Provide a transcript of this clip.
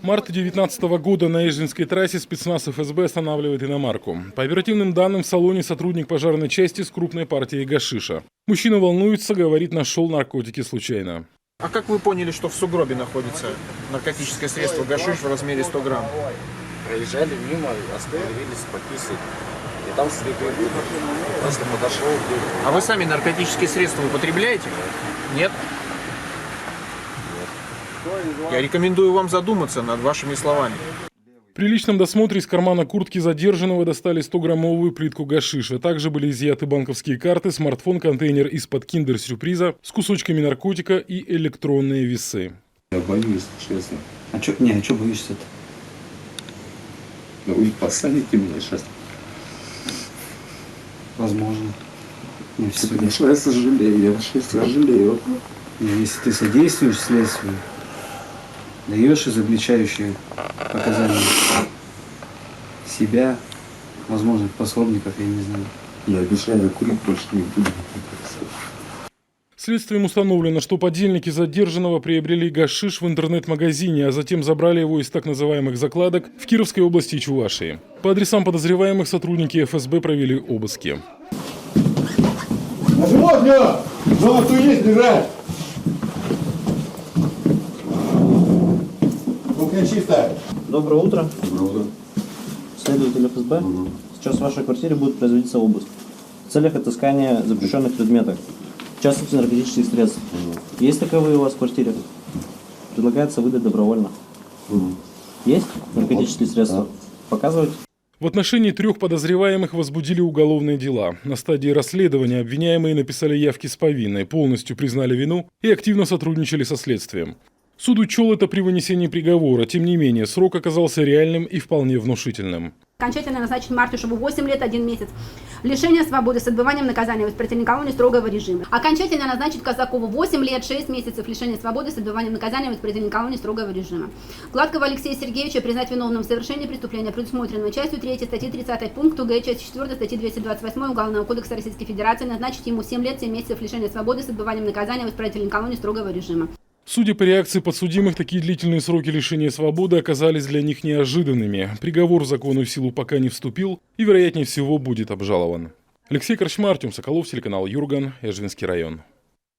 Март 2019 года на Эжвинской трассе спецназ ФСБ останавливает иномарку. По оперативным данным, в салоне сотрудник пожарной части с крупной партией гашиша. Мужчина волнуется, говорит, нашел наркотики случайно. А как вы поняли, что в сугробе находится наркотическое средство гашиш в размере 100 грамм? Проезжали мимо, остановились покисать. И там слепили. Просто подошел. А вы сами наркотические средства употребляете? Нет? Я рекомендую вам задуматься над вашими словами. При личном досмотре из кармана куртки задержанного достали 100-граммовую плитку гашиша. Также были изъяты банковские карты, смартфон, контейнер из-под киндер-сюрприза с кусочками наркотика и электронные весы. Я боюсь, честно. А чё боишься-то? Ну вы посадите меня сейчас. Возможно. Не все Потому что я сожалею, я вообще сожалею. Если ты содействуешь следствию, даешь изобличающие показания себя, возможных пособников, я не знаю. Я обещаю, курить больше не буду. Следствием установлено, что подельники задержанного приобрели гашиш в интернет-магазине, а затем забрали его из так называемых закладок в Кировской области и Чувашии. По адресам подозреваемых сотрудники ФСБ провели обыски. Есть, лежать! Кухня чистая. Доброе утро. Доброе утро. Следователь ФСБ. Сейчас в вашей квартире будет производиться обыск в целях отыскания запрещенных предметов, в частности наркотических средств. Есть таковые у вас в квартире? Предлагается выдать добровольно. Есть наркотические средства? Показывать? В отношении 3 подозреваемых возбудили уголовные дела. На стадии расследования обвиняемые написали явки с повинной, полностью признали вину и активно сотрудничали со следствием. Суд учел это при вынесении приговора, тем не менее, срок оказался реальным и вполне внушительным. Окончательно назначить Мартышеву 8 лет 1 месяц лишения свободы с отбыванием наказания в исправительном колонии строгого режима. Окончательно назначить Казакову 8 лет 6 месяцев лишения свободы с отбыванием наказания в исправительном колонии строгого режима. Гладкого Алексея Сергеевича признать виновным в совершении преступления, предусмотренного частью 3 статьи 30 пункт г, часть 4 статьи 228 Уголовного кодекса Российской Федерации, назначить ему 7 лет 7 месяцев лишения свободы с отбыванием наказания в исправительном колонии строгого режима. Судя по реакции подсудимых, такие длительные сроки лишения свободы оказались для них неожиданными. Приговор в законную силу пока не вступил и, вероятнее всего, будет обжалован. Алексей Корчма, Артем Соколов, телеканал Юрган, Эжвинский район.